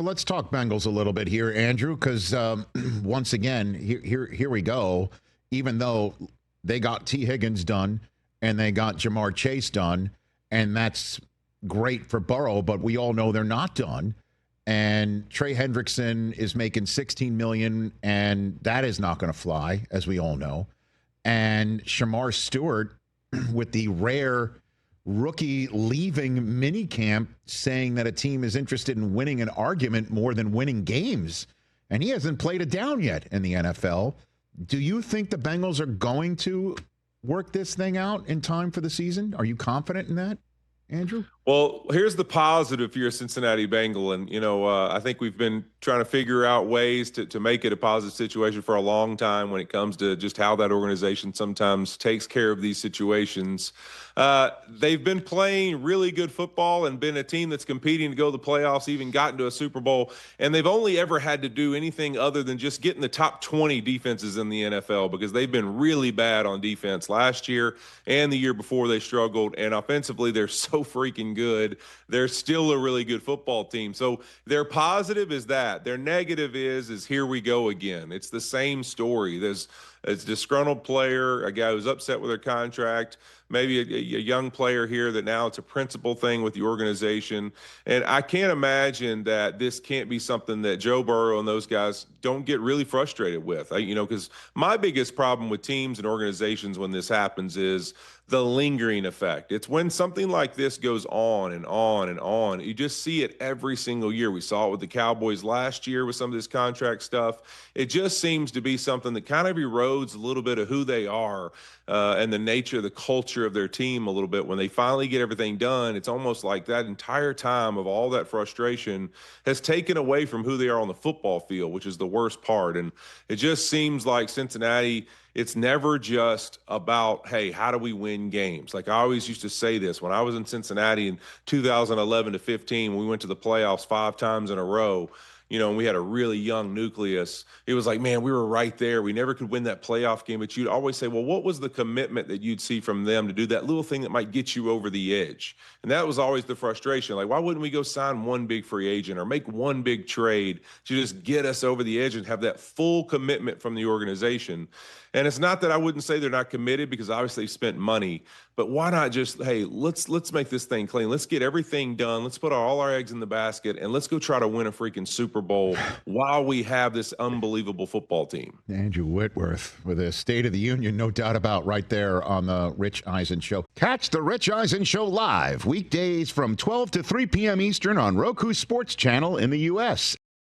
Well, let's talk Bengals a little bit here, Andrew, because once again, here we go. Even though they got T. Higgins done and they got Jamar Chase done, and that's great for Burrow, but we all know they're not done. And Trey Hendrickson is making $16 million, and that is not going to fly, as we all know. And Shamar Stewart, with the rare rookie leaving minicamp, saying that a team is interested in winning an argument more than winning games. And he hasn't played it down yet in the NFL. Do you think the Bengals are going to work this thing out in time for the season? Are you confident in that, Andrew? Well, here's the positive if you're a Cincinnati Bengal. And, I think we've been trying to figure out ways to make it a positive situation for a long time when it comes to just how that organization sometimes takes care of these situations. They've been playing really good football and been a team that's competing to go to the playoffs, even gotten to a Super Bowl. And they've only ever had to do anything other than just get in the top 20 defenses in the NFL, because they've been really bad on defense last year and the year before. They struggled. And offensively, they're so freaking good. They're still a really good football team. So their positive is that. Their negative is here we go again. It's the same story. There's a disgruntled player, a guy who's upset with their contract, maybe a young player here that now it's a principal thing with the organization. And I can't imagine that this can't be something that Joe Burrow and those guys don't get really frustrated with. Because my biggest problem with teams and organizations when this happens is the lingering effect. It's when something like this goes on and on and on. You just see it every single year. We saw it with the Cowboys last year with some of this contract stuff. It just seems to be something that kind of erodes a little bit of who they are and the nature, the culture of their team a little bit. When they finally get everything done, it's almost like that entire time of all that frustration has taken away from who they are on the football field, which is the worst part. And it just seems like Cincinnati, it's never just about, hey, how do we win games? Like I always used to say this when I was in Cincinnati in 2011 to 15, we went to the playoffs 5 times in a row, and we had a really young nucleus. It was like, man, we were right there. We never could win that playoff game, but you'd always say, well, what was the commitment that you'd see from them to do that little thing that might get you over the edge? And that was always the frustration. Like, why wouldn't we go sign one big free agent or make one big trade to just get us over the edge and have that full commitment from the organization? And it's not that I wouldn't say they're not committed, because obviously they've spent money, but why not just, hey, let's make this thing clean. Let's get everything done. Let's put all our eggs in the basket and let's go try to win a freaking Super Bowl while we have this unbelievable football team. Andrew Whitworth with a State of the Union, no doubt about, right there on the Rich Eisen Show. Catch the Rich Eisen Show live weekdays from 12 to 3 p.m. Eastern on Roku Sports Channel in the U.S.